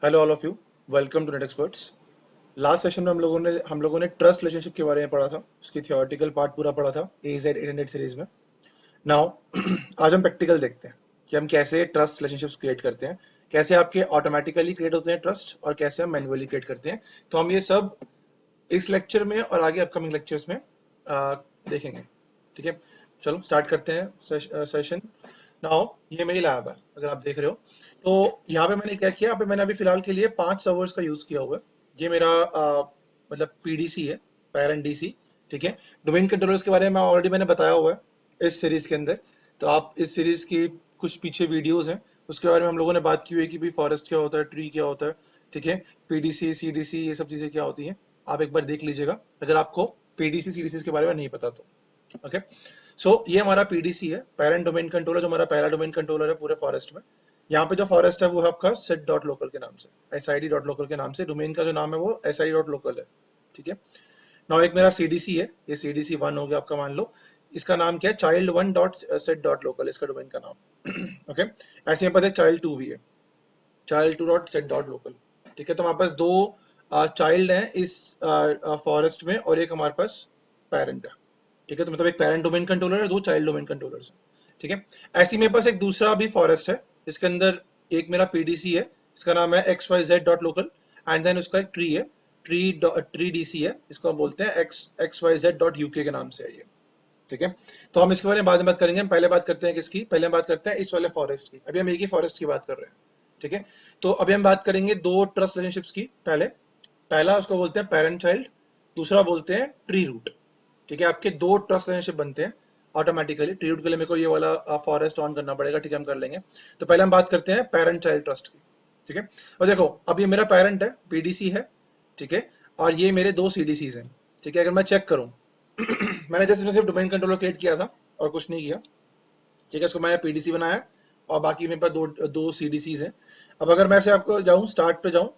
Hello all of you, welcome to net experts. Last session में हम लोगों ने ट्रस्ट रिलेशनशिप के बारे में पढ़ा था। उसकी थियोरेटिकल पार्ट पूरा पढ़ा था AZ 800 सीरीज में। नाउ आज हम प्रैक्टिकल देखते हैं कि हम कैसे ट्रस्ट रिलेशनशिप्स क्रिएट करते हैं, कैसे आपके ऑटोमेटिकली क्रिएट होते हैं ट्रस्ट और कैसे हम मैन्युअली क्रिएट करते हैं। तो हम ये सब इस लेक्चर में और आगे अपकमिंग लेक्चर्स में देखेंगे। ठीक है, चलो स्टार्ट करते हैं सेशन। नाउ ये मेरी लैब है, अगर आप देख रहे हो। तो यहाँ पे मैंने क्या किया, यहाँ पे मैंने अभी फिलहाल के लिए 5 सर्वर्स का यूज किया हुआ है। ये मेरा मतलब PDC है, पेरेंट DC। ठीक है, डोमेन कंट्रोलर्स के बारे में ऑलरेडी मैंने बताया हुआ है इस सीरीज के अंदर। तो आप इस सीरीज की कुछ पीछे वीडियोस हैं, उसके बारे में हम लोगों ने बात की हुई है कि भाई फॉरेस्ट क्या होता है, ट्री क्या होता है। ठीक है, PDC CDC ये सब चीजें क्या होती हैं, आप एक बार देख लीजिएगा अगर आपको PDC CDC के बारे में नहीं पता तो। ओके, सो ये हमारा PDC है, पेरेंट डोमेन कंट्रोलर, जो हमारा पहला डोमेन कंट्रोलर है पूरे फॉरेस्ट में। यहाँ पे जो फॉरेस्ट है वो है आपका सेट डॉट लोकल के नाम से, SID.local के नाम से। डोमेन का जो नाम है वो SID.local है। ठीक है, नाउ एक मेरा CDC है, ये CDC 1 हो गया आपका, मान लो। इसका नाम क्या है, child1.set.local इसका डोमेन का नाम। ओके, ऐसे यहाँ पर child2 भी है, child2.set.local। ठीक है, तो हमारे पास दो चाइल्ड हैं इस फॉरेस्ट में और एक हमारे पास पेरेंट है। ठीक है, तो मतलब एक पेरेंट डोमेन कंट्रोलर है, दो चाइल्ड डोमेन कंट्रोलर्स हैं। ठीक है, ऐसे ही मेरे पास एक दूसरा भी फॉरेस्ट है, इसके अंदर एक मेरा PDC है, इसका नाम है XYZ.local। एंड देन उसका एक ट्री है, ट्री DC है, इसको हम बोलते हैं XYZ.UK के नाम से है ये। ठीक है, तो हम इसके बारे में बाद में बात करेंगे। हम पहले बात करते हैं किसकी, पहले हम बात करते हैं इस वाले फॉरेस्ट की। अभी हम एक ही फॉरेस्ट की बात कर रहे हैं। ठीक है, तो अभी हम बात करेंगे दो ट्रस्ट रिलेशनशिप्स की। पहला उसको बोलते हैं पेरेंट चाइल्ड, दूसरा बोलते हैं ट्री रूट। ठीक है, आपके दो ट्रस्ट रिलेशनशिप बनते हैं ऑटोमेटिकली। ट्री रूट के लिए मेरे को ये वाला फॉरेस्ट ऑन करना पड़ेगा। ठीक है, हम कर लेंगे। तो पहले हम बात करते हैं पेरेंट चाइल्ड ट्रस्ट की। ठीक है, और देखो अब ये मेरा पेरेंट है, PDC है। ठीक है, और ये मेरे दो CDCs हैं। ठीक है, अगर मैं चेक करूं मैंने जस्ट सिर्फ डोमेन कंट्रोलर क्रिएट किया था और कुछ नहीं किया। ठीक है, इसको मैंने PDC बनाया और बाकी मेरे पास दो दो CDCs हैं। अब अगर मैं से आपको जाऊं, स्टार्ट पे जाऊं,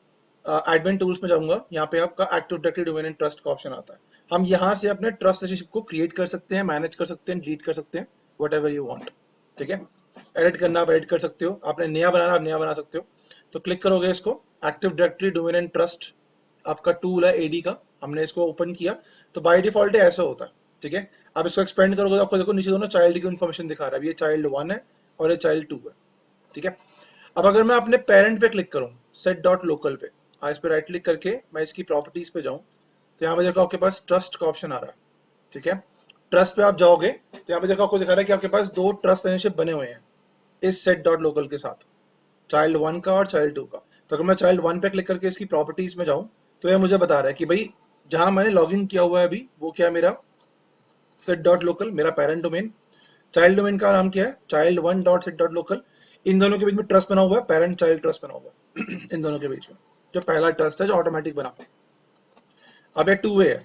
एडमिन टूल्स में जाऊंगा, यहाँ पे आपका active directory domain and trust का ऑप्शन आता है। हम यहाँ से अपने ट्रस्ट रिलेशनशिप को क्रिएट कर सकते हैं, मैनेज कर सकते हैं, डिलीट कर सकते हैं, वट एवर यू वॉन्ट। ठीक है, एडिट करना आप एडिट कर सकते हो, आपने नया बनाना आप नया बना सकते हो। तो क्लिक करोगे इसको, active directory domain and trust आपका टूल है AD का, हमने इसको ओपन किया। तो बाय डिफॉल्ट ऐसा होता है। ठीक है, आप इसको एक्सपेंड करोगे तो आपको देखो नीचे दोनों चाइल्ड की इन्फॉर्मेशन दिखा रहा है। ये child1 है और ये child2 है। ठीक है, अब अगर मैं अपने पेरेंट पे क्लिक करूं, set.local पे, इस पे राइट क्लिक करके मैं इसकी प्रॉपर्टीज पे जाऊं, तो यहाँ पे देखो आपके पास ट्रस्ट का ऑप्शन आ रहा है। ठीक है, ट्रस्ट पे आप जाओगे तो यहाँ पे देखो आपको दिखा रहा है कि आपके पास दो ट्रस्ट रिलेशनशिप बने हुए हैं इस set.local के साथ, child1 का और child2 का। तो अगर मैं child1 पे क्लिक करके इसकी प्रॉपर्टीज में जाऊं, तो ये मुझे बता रहा है कि भाई जहां मैंने लॉगिन किया हुआ है अभी, वो क्या है, मेरा set.local, मेरा पेरेंट डोमेन। चाइल्ड डोमेन का नाम क्या है, child1.set.local। इन दोनों के बीच में ट्रस्ट बना हुआ है, पेरेंट चाइल्ड ट्रस्ट बना हुआ है इन दोनों के बीच में जो पहला ट्रस्ट है जो ऑटोमेटिक बना। अब ये 2 वे है।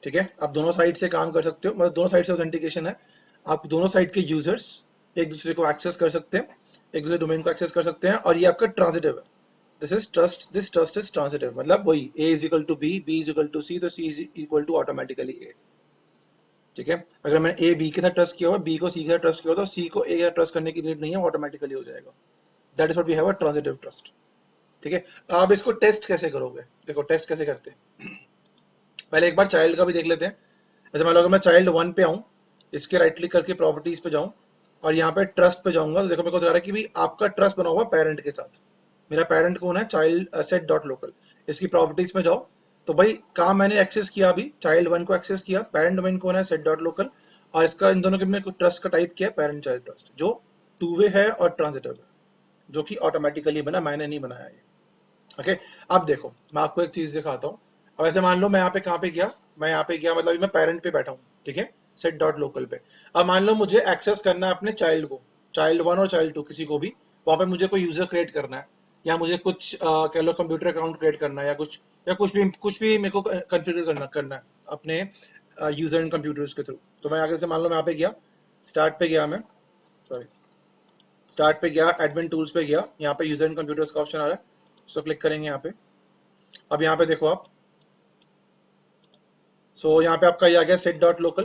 ठीक है, आप दोनों साइड से काम कर सकते हो, मतलब दोनों साइड से ऑथेंटिकेशन है। आप दोनों साइड के यूजर्स एक दूसरे को एक्सेस कर सकते हैं, एक दूसरे डोमेन को एक्सेस कर सकते हैं। और ये आपका ट्रांजिटिव है। दिस ट्रस्ट इज ट्रांजिटिव, मतलब वही A is equal to B is equal to C, तो C is equal to automatically A। ठीक है, अगर मैंने A B के साथ ट्रस्ट किया हुआ, B को C के साथ ट्रस्ट किया हुआ, तो C को A के साथ ट्रस्ट करने की नीड नहीं है, ऑटोमेटिकली हो जाएगा। That is what we have a transitive trust. ठीक है, आप इसको टेस्ट कैसे करोगे, देखो टेस्ट कैसे करते हैं। पहले एक बार चाइल्ड का भी देख लेते हैं। जैसे मान लो अगर मैं child1 पे आऊँ, इसके राइट क्लिक करके प्रॉपर्टीज पे जाऊँ और यहाँ पे ट्रस्ट पे जाऊंगा, तो देखो मेरे को दिखा रहा है कि भाई आपका ट्रस्ट बना हुआ पेरेंट के साथ। मेरा पेरेंट कौन है, चाइल्ड set.local। इसकी प्रॉपर्टीज में जाओ, तो भाई काम मैंने एक्सेस किया, अभी child1 को एक्सेस किया, पेरेंट डोमेन कौन है, set.local। और इसका इन दोनों के में ट्रस्ट का टाइप किया पेरेंट चाइल्ड ट्रस्ट, जो 2 वे है और ट्रांजिटिव है, जो कि ऑटोमेटिकली बना, मैंने नहीं बनाया ये। ओके, अब देखो मैं आपको एक चीज दिखाता हूँ। अब ऐसे मान लो मैं यहाँ पे कहाँ पे गया, मैं यहाँ पे गया, मतलब मैं पेरेंट पे बैठा हूँ। ठीक है, set.local पे। अब मान लो मुझे एक्सेस करना है अपने चाइल्ड को, child1 और child2 किसी को भी, वहां पे मुझे कोई यूजर क्रिएट करना है, या मुझे कुछ कह लो कंप्यूटर अकाउंट क्रिएट करना है, या कुछ भी मेरे को कॉन्फ़िगर करना है अपने यूजर एंड कंप्यूटर्स के थ्रू। तो मैं आगे से मान लो मैं यहाँ पे गया, स्टार्ट पे गया मैं, सॉरी, स्टार्ट पे गया, एडमिन टूल्स पे गया, यहाँ पे यूजर एंड कंप्यूटर्स का ऑप्शन आ रहा है, उसको क्लिक करेंगे यहाँ पे। अब यहाँ पे देखो आप, यहाँ पे आपका ये आ गया set.local।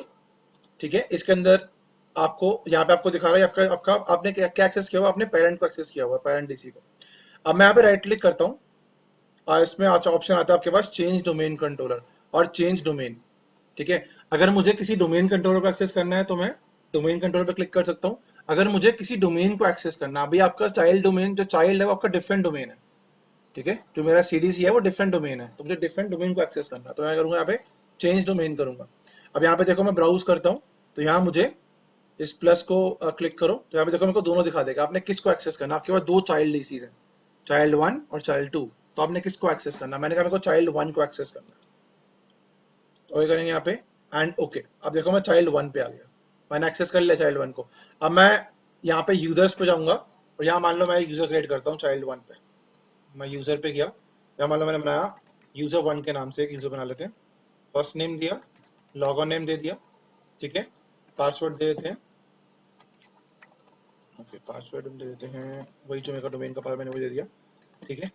ठीक है, इसके अंदर आपको यहाँ पे आपको दिखा रहा है आपका आपका आपने क्या एक्सेस किया हुआ, आपने पेरेंट को एक्सेस किया हुआ है, पेरेंट DC को। अब मैं यहाँ पे राइट क्लिक करता हूँ, इसमें ऑप्शन आता है आपके पास चेंज डोमेन कंट्रोलर और चेंज डोमेन। ठीक है, अगर मुझे किसी डोमेन कंट्रोलर को एक्सेस करना है तो मैं डोमेन कंट्रोलर पे क्लिक कर सकता हूँ। अगर मुझे किसी डोमेन को एक्सेस करना है, अभी आपका चाइल्ड डोमेन जो चाइल्ड है वो आपका डिफरेंट डोमेन है। ठीक है, जो मेरा सीडीसी है वो डिफरेंट डोमेन है, तो मुझे डिफरेंट डोमेन को एक्सेस करना है तो मैं करूंगा यहाँ पे चेंज डोमेन करूंगा। अब यहाँ पे देखो मैं ब्राउज करता हूँ तो यहाँ मुझे इस प्लस को क्लिक करो तो यहाँ पे देखो मेरे को दोनों दिखा देगा। आपने किसको एक्सेस करना, आपके पास दो चाइल्ड डीसीज है, चाइल्ड 1 और चाइल्ड 2, तो आपने किसको एक्सेस करना, मैंने कहा मेरे को चाइल्ड 1 को एक्सेस करना है। ओके करेंगे यहाँ पे एंड ओके। अब देखो मैं चाइल्ड 1 पे आ गया, मैंने एक्सेस कर लिया चाइल्ड 1 को। अब मैं यहाँ पे यूजर्स पे जाऊंगा और यहाँ मान लो मैं एक यूजर क्रिएट करता हूँ चाइल्ड 1 पे। मैं यूजर पे गया, यहाँ मान लो मैंने बनाया यूजर 1 के नाम से एक यूजर बना लेते हैं। फर्स्ट नेम दिया, लॉग ऑन नेम दे दिया, ठीक है, पासवर्ड दे देते हैं। ओके पासवर्ड हम दे देते हैं वही जो मेरा डोमेन का पासवर्ड मैंने वही दे दिया। ठीक है,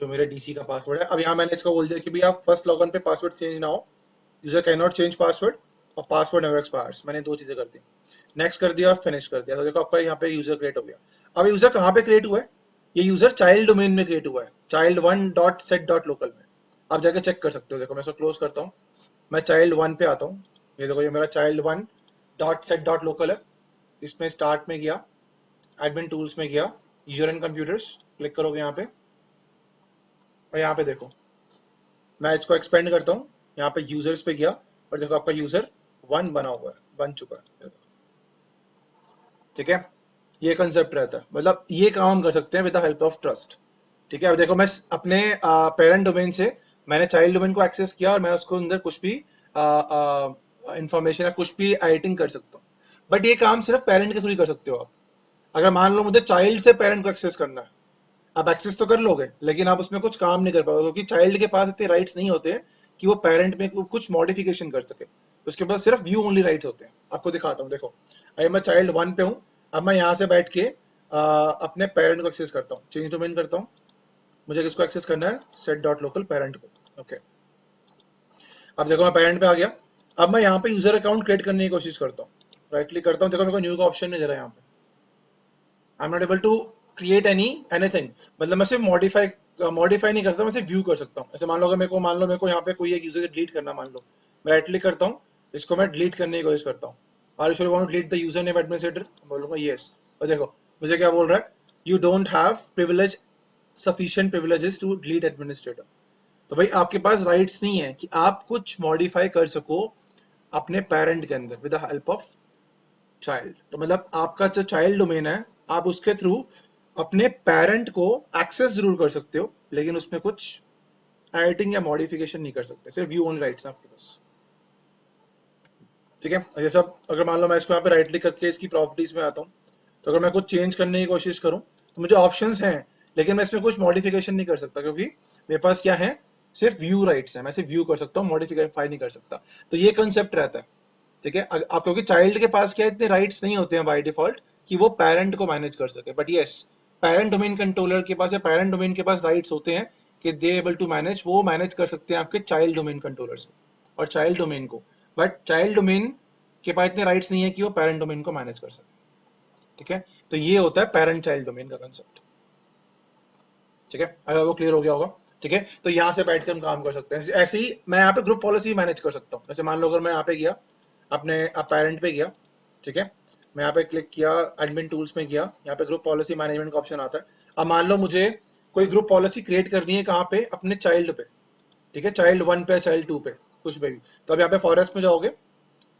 जो मेरे डीसी का पासवर्ड है। अब यहाँ मैंने इसको बोल दिया कि भी आप फर्स्ट लॉग ऑन पे पासवर्ड चेंज ना हो, user can not change password और पासवर्ड नेवर एक्सपायर्स। मैंने दो चीजें कर दी, नेक्स्ट कर दिया, फिनिश कर दिया, तो देखो आपका यहाँ पे यूजर क्रिएट हो गया। अब यूजर कहाँ पे क्रिएट हुआ है, ये यूजर चाइल्ड डोमेन में क्रिएट हुआ है, child 1 dot set dot local में। आप जाके चेक कर सकते हो। देखो मैं इसको क्लोज करता हूँ, मैं चाइल्ड 1 पे आता हूँ, ये देखो ये मेरा child 1 dot set dot local है। इसमें स्टार्ट में गया, एडमिन टूल्स में गया, यूजर एंड कंप्यूटर्स क्लिक करोगे यहाँ पे और यहाँ पे देखो मैं इसको एक्सपेंड करता हूँ, यहाँ पे यूजर्स पे गया और देखो आपका यूजर 1 बना हुआ है, बन चुका है। ठीक है, ये कंसेप्ट रहता है, मतलब ये काम हम कर सकते हैं with the help of trust. ठीक है, अब देखो मैं अपने पेरेंट डोमेन से मैंने चाइल्ड डोमेन को एक्सेस किया और मैं उसको अंदर कुछ भी इंफॉर्मेशन या कुछ भी एडिटिंग कर सकता हूँ, बट ये काम सिर्फ पेरेंट के थ्रू ही कर सकते हो आप। अगर मान लो मुझे चाइल्ड से पेरेंट को एक्सेस करना है, आप एक्सेस तो कर लोगे लेकिन आप उसमें कुछ काम नहीं कर पाओगे, क्योंकि चाइल्ड के पास इतने राइट्स नहीं होते कि वो पेरेंट में कुछ मॉडिफिकेशन कर सके। उसके पास सिर्फ व्यू ओनली राइट्स होते हैं। आपको दिखाता हूँ, देखो अगर मैं चाइल्ड 1 पे हूँ, अब मैं यहाँ से बैठ के अपने पेरेंट को एक्सेस करता हूँ, चेंज डोमेन करता हूँ, मुझे किसको एक्सेस करना है, सेट डॉट लोकल पेरेंट को। ओके, अब देखो मैं पेरेंट पे आ गया। अब मैं यहाँ पे यूजर अकाउंट क्रिएट करने की कोशिश करता हूँ, राइट क्लिक करता हूँ, देखो मेरे को न्यू का ऑप्शन नहीं दे रहा है यहाँ पे। I am not able to create anything, मतलब मैं सिर्फ मॉडिफाई नहीं कर सकता, मैं सिर्फ व्यू कर सकता हूँ। ऐसे मान लो अगर मेरे को यहाँ पे कोई एक यूजर डिलीट करना, मान लो मैं राइट क्लिक करता हूँ, इसको मैं डिलीट करने की कोशिश करता हूँ। Are you sure you want to delete the user name administrator, बोलूंगा यस, और देखो मुझे क्या बोल रहा है, you don't have privilege sufficient privileges to delete administrator. तो भाई आपके पास राइट्स नहीं है कि आप कुछ मॉडिफाई कर सको अपने पेरेंट के अंदर with the help of child. तो मतलब आपका जो चाइल्ड डोमेन है, आप उसके थ्रू अपने पेरेंट को एक्सेस जरूर कर सकते हो, लेकिन उसमें कुछ एडिटिंग या मॉडिफिकेशन नहीं कर सकते, सिर्फ व्यू ओनली राइट्स हैं आपके पास। ठीक है, जैसे अगर मान लो मैं इसको यहाँ पे राइट क्लिक करके इसकी प्रॉपर्टीज में आता हूँ, तो अगर मैं कुछ चेंज करने की कोशिश करूँ तो मुझे ऑप्शंस हैं, लेकिन मैं इसमें कुछ मॉडिफिकेशन नहीं कर सकता, क्योंकि मेरे पास क्या है, सिर्फ व्यू राइट्स है, मैं सिर्फ व्यू कर सकता हूँ, मॉडिफाई नहीं कर सकता। तो ये कंसेप्ट रहता है। ठीक है, आप क्योंकि चाइल्ड के पास क्या इतने राइट्स नहीं होते हैं बाय डिफॉल्ट कि वो पेरेंट को मैनेज कर सके, but yes parent domain controller के पास या पेरेंट डोमेन के पास राइट्स होते हैं कि दे एबल टू मैनेज, वो मैनेज कर सकते हैं आपके चाइल्ड डोमेन कंट्रोलर से और चाइल्ड डोमेन को, बट चाइल्ड डोमेन के पास इतने राइट्स नहीं है कि वो पेरेंट डोमेन को मैनेज कर सके। ठीक है, तो ये होता है पेरेंट चाइल्ड डोमेन का कंसेप्ट। ठीक है, अगर वो क्लियर हो गया होगा। ठीक है, तो यहाँ से बैठ के हम काम कर सकते हैं। ऐसे ही मैं यहाँ पे ग्रुप पॉलिसी मैनेज कर सकता हूँ। जैसे मान लो अगर मैं यहाँ पे गया, अपने पेरेंट पे गया, ठीक है, मैं यहाँ पे क्लिक किया, एडमिन टूल्स में गया, यहाँ पे ग्रुप पॉलिसी मैनेजमेंट का ऑप्शन आता है। अब मान लो मुझे कोई ग्रुप पॉलिसी क्रिएट करनी है, कहाँ पे, अपने चाइल्ड पे। ठीक है, चाइल्ड 1 पे, चाइल्ड 2 पे, कुछ पे भी। तो अब यहाँ पे फॉरेस्ट में जाओगे,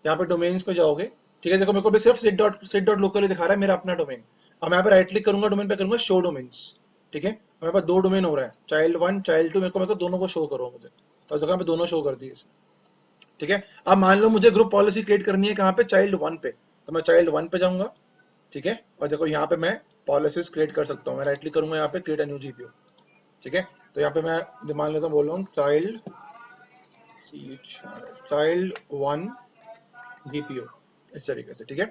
यहाँ पे डोमेन्स पे जाओगे। ठीक है, देखो मेरे को भी सिर्फ सेट डॉट लोकल दिखा रहा है मेरा अपना डोमेन। अब मैं यहाँ पे राइट क्लिक करूंगा, डोमेन पे करूंगा शो डोमेन्स। ठीक है, मेरे पास दो डोमेन हो रहा है, चाइल्ड 1 चाइल्ड 2, मेरे को दोनों को शो करो मुझे, तो जगह पे दोनों शो कर दिए इसमें। ठीक है, अब मान लो मुझे ग्रुप पॉलिसी क्रिएट करनी है, कहाँ पे, चाइल्ड 1 पे, तो मैं चाइल्ड 1 पे जाऊंगा। ठीक है, और देखो यहाँ पे मैं पॉलिसीज क्रिएट कर सकता हूँ, मैं राइट क्लिक करूंगा यहाँ पे, क्रिएट अ न्यू जीपीओ। ठीक है, तो यहाँ पे मैं मान लेता हूँ, बोल रहा हूँ चाइल्ड 1 जीपीओ, इस तरीके से। ठीक है,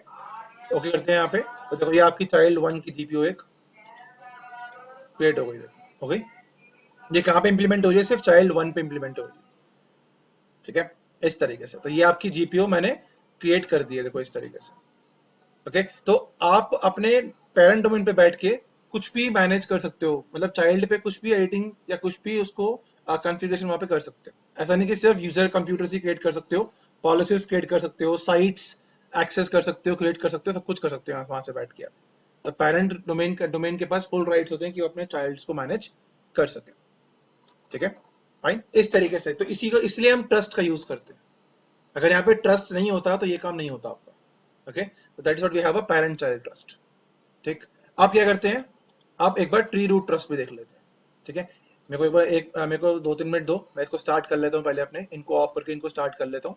ओके करते हैं यहाँ पे, तो देखो ये आपकी चाइल्ड 1 की जीपीओ एक क्रिएट हो गई है। हो गई, ये कहाँ पे इंप्लीमेंट हो रही है, सिर्फ चाइल्ड 1 पे इंप्लीमेंट हो रही है। ठीक है, इस तरीके से, तो ये आपकी जीपीओ मैंने क्रिएट कर दी है, देखो इस तरीके से। ओके, तो आप अपने पेरेंट डोमेन पे बैठ के कुछ भी मैनेज कर सकते हो, मतलब चाइल्ड पे कुछ भी एडिटिंग या कुछ भी उसको कॉन्फ़िगरेशन वहाँ पे कर सकते हो। ऐसा नहीं कि सिर्फ यूजर कंप्यूटर से क्रिएट कर सकते हो, पॉलिसीज क्रिएट कर सकते हो, साइट्स एक्सेस कर सकते हो, क्रिएट कर सकते हो, सब कुछ कर सकते हो वहां से बैठ के। तो पेरेंट डोमेन के पास फुल राइट्स होते हैं कि वो अपने चाइल्ड्स को मैनेज कर सके। ठीक है, फाइन। इस तरीके से तो इसी को इसलिए हम ट्रस्ट का यूज करते हैं। अगर यहाँ पे ट्रस्ट नहीं होता तो ये काम नहीं होता आपका। ओके, तो that is what we have a parent child trust. ठीक, आप क्या करते हैं, आप एक बार ट्री रूट ट्रस्ट भी देख लेते हैं। ठीक है, मेरे को एक बार मेरे को 2-3 मिनट दो, मैं इसको स्टार्ट कर लेता हूँ पहले, अपने इनको ऑफ करके इनको स्टार्ट कर लेता हूँ।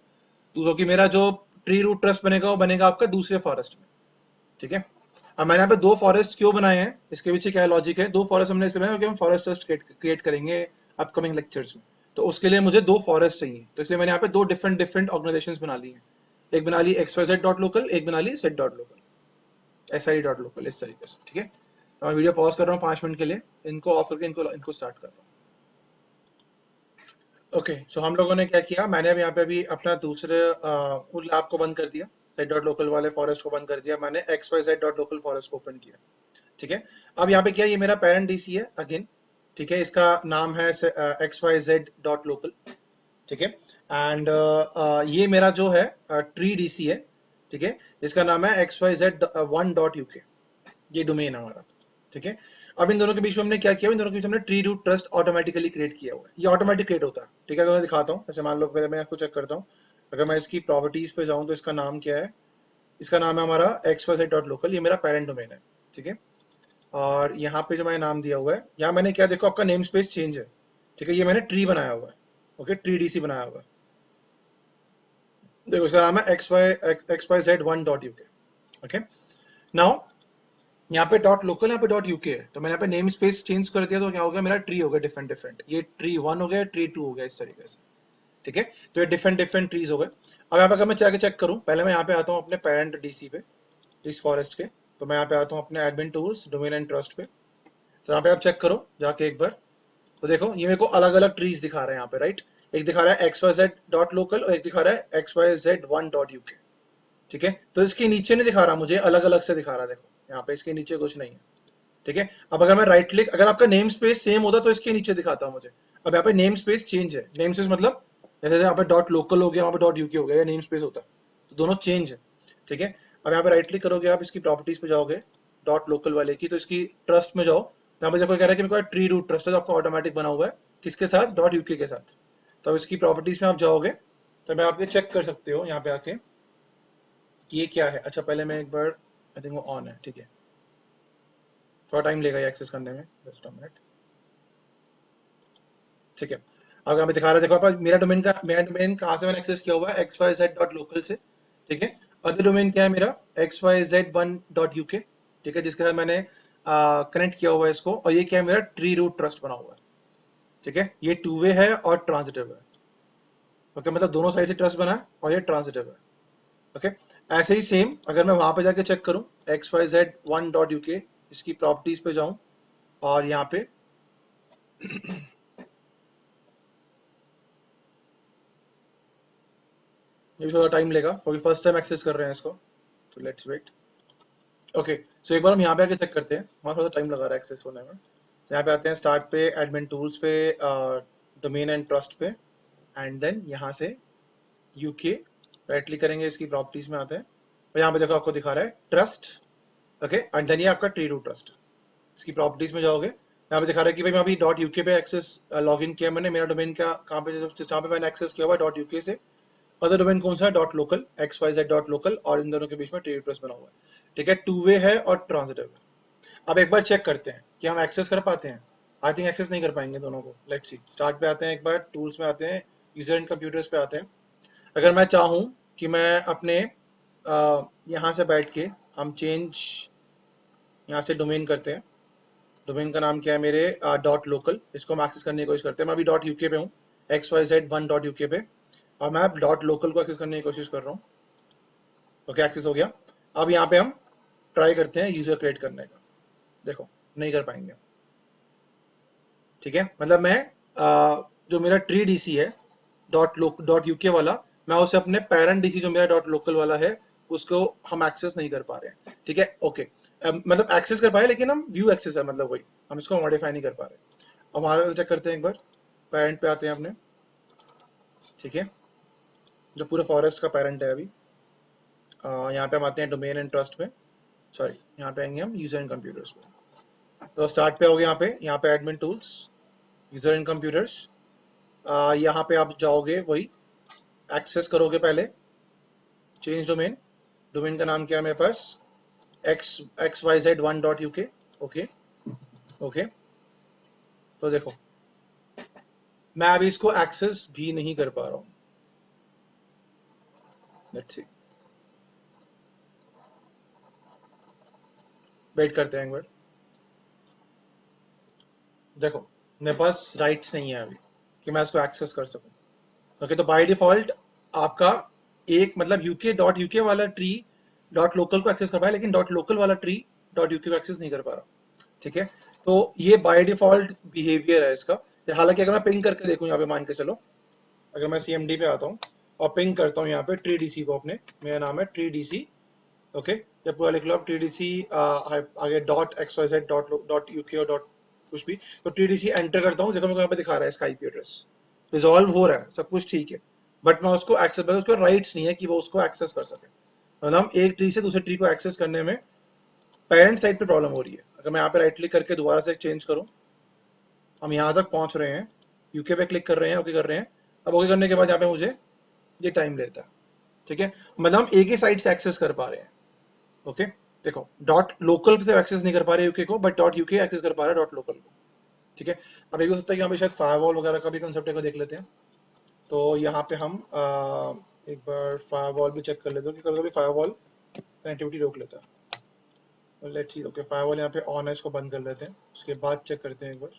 क्योंकि मेरा जो ट्री रूट ट्रस्ट बनेगा वो बनेगा आपका दूसरे फॉरेस्ट में। ठीक है, अब मैंने यहाँ पे 2 फॉरेस्ट क्यों बनाए हैं, इसके पीछे क्या लॉजिक है। 2 फॉरेस्ट हमने इसलिए बनाया क्योंकि हम फॉरेस्ट ट्रस्ट क्रिएट करेंगे अपकमिंग लेक्चर्स में। तो उसके लिए मुझे 2 फॉरेस्ट चाहिए, तो इसलिए मैंने यहाँ पे 2 डिफरेंट डिफरेंट ऑर्गेनाइजेशंस बना ली हैं। एक बना ली xyz.local, एक बना ली set.local, si.local, इस तरीके से। ठीक है, तो मैं वीडियो पॉज कर रहा हूँ 5 मिनट के लिए, इनको ऑफ करके इनको इनको स्टार्ट कर रहा हूँ। ओके, सो हम लोगों ने क्या किया, मैंने अब यहाँ पे अभी अपना दूसरे उस लैब को बंद कर दिया, set.local वाले फॉरेस्ट को बंद कर दिया, मैंने xyz.local फॉरेस्ट को ओपन किया। ठीक है, अब यहाँ पे क्या, ये मेरा पेरेंट डीसी है अगेन। ठीक है, इसका नाम है xyz.local। ठीक है, एंड ये मेरा जो है ट्री डीसी है। ठीक है, इसका नाम है xyz1.uk, ये डोमेन है हमारा। ठीक है, अब इन दोनों के बीच में हमने क्या किया, इन दोनों के बीच में हमने tree root trust automatically create किया हुआ है। ये ऑटोमेटिक क्रिएट होता है। ठीक है, अगर मैं दिखाता हूँ, जैसे मान लो पहले मैं आपको चेक करता हूँ। अगर मैं इसकी प्रॉपर्टीज पे जाऊँ तो इसका नाम क्या है, इसका नाम है हमारा xyz.local, ये मेरा पेरेंट डोमेन है। ठीक है, और यहाँ पे जो मैंने नाम दिया हुआ है, यहाँ मैंने क्या, देखो आपका नेम स्पेस चेंज है। ठीक है, ये मैंने ट्री बनाया हुआ है। ओके, ट्री डीसी बनाया हुआ है। देखो इसका नाम है xyz1.uk। ओके, नाउ यहाँ पे डॉट लोकल, यहाँ पे डॉट यूके है, तो मैंने यहाँ पे नेम स्पेस चेंज कर दिया, तो क्या हो गया, मेरा ट्री हो गया डिफरेंट डिफरेंट। ये ट्री 1 हो गया, ट्री 2 हो गया, इस तरीके से। ठीक है, तो ये डिफरेंट डिफरेंट ट्रीज हो गए। अब यहाँ पे अगर मैं जाके चेक करूँ, पहले मैं यहाँ पे आता हूँ अपने पेरेंट डीसी पे, इस फॉरेस्ट के। तो मैं यहाँ पे आता हूँ अपने admin tools, domain and trust पे। तो यहाँ पे आप चेक करो जाके एक बार, तो देखो ये मेरे को अलग अलग ट्रीज दिखा रहा है यहाँ पे, राइट। एक दिखा रहा है xyz.local और एक दिखा रहा है xyz1.uk। ठीक है, तो इसके नीचे नहीं दिखा रहा मुझे, अलग अलग से दिखा रहा है। देखो यहाँ पे इसके नीचे कुछ नहीं है। ठीक है, अब अगर मैं राइट क्लिक, अगर आपका नेम स्पेस सेम होता तो इसके नीचे दिखाता मुझे। अब यहाँ पे नेम स्पेस चेंज है, नेम स्पेस मतलब जैसे यहाँ पे डॉट लोकल हो गया, वहाँ पे डॉट यूके हो गया, नेम स्पेस होता, तो दोनों चेंज है। ठीक है, अब यहाँ पे राइट क्लिक करोगे आप, इसकी प्रॉपर्टीज पे जाओगे डॉट लोकल वाले की, तो इसकी ट्रस्ट में जाओ। यहाँ पे देखो कह रहा है कि मेरे को ट्री रूट ट्रस्ट है, तो आपका ऑटोमेटिक बना हुआ है किसके साथ, डॉट यूके के साथ। तो अब इसकी प्रॉपर्टीज में आप जाओगे, तो मैं आपके चेक कर सकते हो यहाँ पे आके कि ये क्या है। अच्छा, पहले मैं एक बार, आई थिंक वो ऑन है। ठीक है, थोड़ा टाइम लेगा ये एक्सेस करने में, जस्ट अ मिनट। ठीक है, अब यहाँ पे दिखा रहा है, देखो आप मेरा डोमेन कहाँ से मैंने एक्सेस किया हुआ है, xyz.local से। ठीक है, अदर डोमेन क्या है मेरा, xyz1.uk। ठीक है, जिसके साथ मैंने कनेक्ट किया हुआ है इसको, और ये क्या है, मेरा ट्री रूट ट्रस्ट बना हुआ है। ठीक है, ये टू वे है और ट्रांजिटिव है। ओके, मतलब दोनों साइड से ट्रस्ट बना है और ये ट्रांजिटिव है। ओके, ऐसे ही सेम अगर मैं वहां पे जाके चेक करूं, xyz1.uk, इसकी प्रॉपर्टीज पे जाऊं, और यहाँ पे ये भी थोड़ा टाइम लेगा क्योंकि फर्स्ट टाइम एक्सेस कर रहे हैं इसको, तो लेट्स वेट। ओके, सो एक बार हम यहाँ पे आके चेक करते हैं, वहाँ थोड़ा टाइम लगा रहा है एक्सेस होने में। तो यहाँ पे आते हैं स्टार्ट पे, एडमिन टूल्स पे, डोमेन एंड ट्रस्ट पे, एंड देन यहाँ से यूके राइट क्लिक करेंगे, इसकी प्रॉपर्टीज में आते हैं, और यहाँ पे देखो आपको दिखा रहा है ट्रस्ट। ओके, एंड देन ये आपका ट्री रूट ट्रस्ट। इसकी प्रॉपर्टीज में जाओगे, यहाँ पे दिखा रहा है कि भाई मैं अभी डॉट यूके पे एक्सेस लॉग इन किया मैंने, मेरा डोमेन का कहाँ पे, जहाँ पे मैंने एक्सेस किया हुआ है डॉट यूके से। अदर डोमेन कौन सा है, डॉट लोकल, xyz.local, और इन दोनों के बीच में ट्री रूट ट्रस्ट बना हुआ है। ठीक है, टू वे है और ट्रांजिटिव है। अब एक बार चेक करते हैं कि हम एक्सेस कर पाते हैं। आई थिंक एक्सेस नहीं कर पाएंगे दोनों को। लेट्स सी, स्टार्ट पे आते हैं, एक बार टूल्स में आते हैं, यूजर एंड कंप्यूटर्स पे आते हैं। अगर मैं चाहूँ कि मैं अपने यहाँ से बैठ के हम चेंज, यहाँ से डोमेन करते हैं। डोमेन का नाम क्या है मेरे, डॉट लोकल, इसको हम एक्सेस करने की कोशिश करते हैं। मैं अभी डॉट यूके पे हूँ, xyz1.uk पे, और मैं डॉट लोकल को एक्सेस करने की कोशिश कर रहा हूँ। ओके, एक्सेस हो गया। अब यहाँ पे हम ट्राई करते हैं यूजर क्रिएट करने का, देखो नहीं कर पाएंगे। ठीक है, मतलब मैं जो मेरा ट्री डीसी है डॉट यूके वाला, मैं उसे अपने पेरेंट डीसी जो मेरा डॉट लोकल वाला है उसको हम एक्सेस नहीं कर पा रहे हैं। ठीक है, ओके, मतलब एक्सेस कर पाए, लेकिन हम व्यू एक्सेस है, मतलब वही हम इसको मॉडिफाई नहीं कर पा रहे। अब वहां चेक करते हैं एक बार, पेरेंट पे आते हैं अपने, ठीक है, जो पूरे फॉरेस्ट का पेरेंट है अभी। यहाँ पे हम आते हैं डोमेन एंड ट्रस्ट में, सॉरी यहाँ पे आएंगे हम यूजर एंड कंप्यूटर्स पे। तो स्टार्ट पे हो गया, यहाँ पे admin tools, user and computers. यहाँ पे आप जाओगे, वही एक्सेस करोगे पहले, चेंज डोमेन, डोमेन का नाम क्या है मेरे पास, xyz1.uk। ओके ओके, तो देखो मैं अभी इसको एक्सेस भी नहीं कर पा रहा हूँ, लेट्स सी, वेट करते हैं एक बार। देखो मेरे पास राइट्स नहीं है अभी कि मैं इसको एक्सेस कर सकूं। ओके, तो बाय डिफॉल्ट आपका एक मतलब uk.uk वाला ट्री डॉट लोकल को एक्सेस कर पाया, लेकिन डॉट लोकल वाला ट्री डॉट यूके को एक्सेस नहीं कर पा रहा, ठीक है। तो ये बाय डिफॉल्ट बिहेवियर है इसका। हालांकि अगर मैं पिंग करके देखूं यहाँ पे, मान के चलो अगर मैं CMD पे आता हूँ और पिंग करता हूँ यहाँ पे ट्री डीसी को अपने, मेरा नाम है ट्री डीसी, ओके, या पूरा लिख लो आप टी डी सी, आगे डॉट XYZ डॉट यूके और डॉट कुछ भी, तो TDC एंटर करता हूँ, देखो मेरे को यहाँ पे दिखा रहा है इसका IP एड्रेस, रिजॉल्व हो रहा है, सब कुछ ठीक है, बट मैं उसको एक्सेस, उसको राइट्स नहीं है कि वो उसको एक्सेस कर सके। मतलब हम एक ट्री से दूसरे ट्री को एक्सेस करने में पेरेंट साइड पे प्रॉब्लम हो रही है। अगर मैं यहाँ पे राइट क्लिक करके दोबारा से चेंज करूँ, हम यहाँ तक पहुँच रहे हैं, यूके पे क्लिक कर रहे हैं, ओके कर रहे हैं। अब ओके करने के बाद यहाँ पे मुझे ये टाइम लेता है, ठीक है, मतलब हम एक ही साइड से एक्सेस कर पा रहे हैं। ओके, देखो डॉट लोकल से एक्सेस नहीं कर पा रहे यूके को, बट डॉट यूके एक्सेस कर पा रहा है डॉट लोकल को, ठीक है। अब ये हो सकता है कि यहाँ पे शायद फायरवॉल वगैरह का भी कंसेप्ट है, देख लेते हैं। तो यहाँ पे हम एक बार फायरवॉल भी चेक कर लेते हैं कि कभी कभी फायरवॉल कनेक्टिविटी रोक लेता है। लेट्स सी, ओके फायरवॉल यहाँ पे ऑन है, इसको बंद कर लेते हैं, उसके बाद चेक करते हैं एक बार।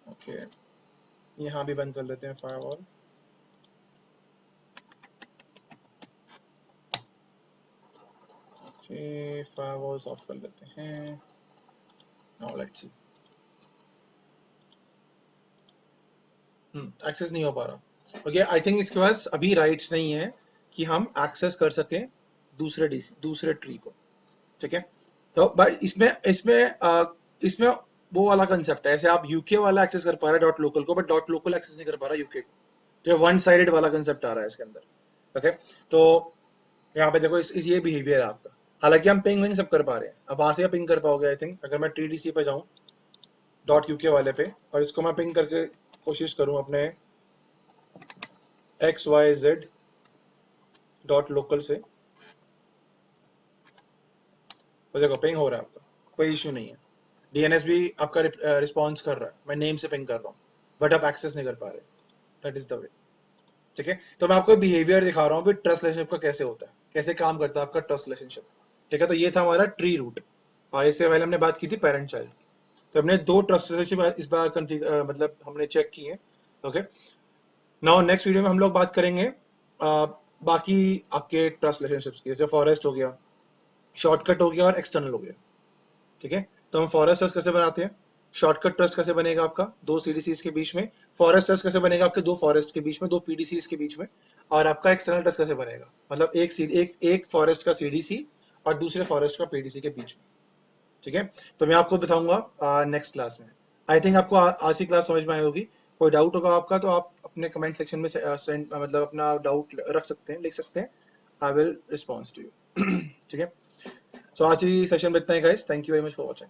ओके, यहाँ भी बंद कर लेते हैं फायरवॉल। ओके, फायरवॉल्स ऑफ कर लेते हैं। नाउ लेट्स सी, एक्सेस नहीं हो पा रहा। ओके, आई थिंक इसके पास अभी राइट्स नहीं है कि हम एक्सेस कर सकें दूसरे ट्री को, ठीक है। तो बट इसमें इसमें इसमें वो वाला कंसेप्ट है, ऐसे आप यूके वाला एक्सेस कर पा रहे हैं डॉट लोकल को, बट डॉट लोकल एक्सेस नहीं कर पा रहा यूके को, तो वन साइडेड वाला कंसेप्ट आ रहा है इसके अंदर। ओके, तो यहाँ पे देखो ये बिहेवियर है आपका। हालांकि हम पिंग विंग सब कर पा रहे हैं, अब वहां से पिंग कर पाओगे आई थिंक। अगर मैं TDC पे जाऊँ डॉट यूके वाले पे, और इसको मैं पिंग करके कोशिश करूँ अपने XYZ डॉट लोकल से, तो देखो पिंग हो रहा है आपका, कोई इशू नहीं है। DNS भी आपका रिस्पॉन्स कर रहा है, मैं नेम से पिंग कर रहा हूँ, बट आप एक्सेस नहीं कर पा रहे। दैट इज द वे, ठीक है। तो मैं आपको बिहेवियर दिखा रहा हूँ भी ट्रस्ट रिलेशनशिप का कैसे होता है, कैसे काम करता है आपका ट्रस्ट रिलेशनशिप, ठीक है। तो ये था हमारा ट्री रूट, और इससे पहले हमने बात की थी पेरेंट चाइल्ड। तो हमने दो ट्रस्ट रिलेशनशिप इस बार मतलब हमने चेक किए, ओके। नाउ नेक्स्ट वीडियो में हम लोग बात करेंगे बाकी आपके ट्रस्ट रिलेशनशिप्स की, जैसे फॉरेस्ट हो गया, शॉर्टकट हो गया और एक्सटर्नल हो गया, ठीक है। तो हम फॉरेस्ट ट्रस्ट कैसे बनाते हैं, शॉर्टकट ट्रस्ट कैसे बनेगा आपका दो CDCs के बीच में, फॉरेस्ट ट्रस्ट कैसे बनेगा आपके दो फॉरेस्ट के बीच में, दो PDCs के बीच में, और आपका एक्सटर्नल ट्रस्ट कैसे बनेगा, मतलब एक फॉरेस्ट का CDC और दूसरे फॉरेस्ट का PDC के बीच में, ठीक है। तो मैं आपको बताऊंगा नेक्स्ट क्लास में। आई थिंक आपको आज की क्लास समझ में आई होगी। कोई डाउट होगा आपका तो आप अपने कमेंट सेक्शन में सेंड मतलब अपना डाउट रख सकते हैं, लिख सकते हैं, I will response to you, ठीक है। सो आज ही सेशन में इतना ही guys, thank you very much for watching.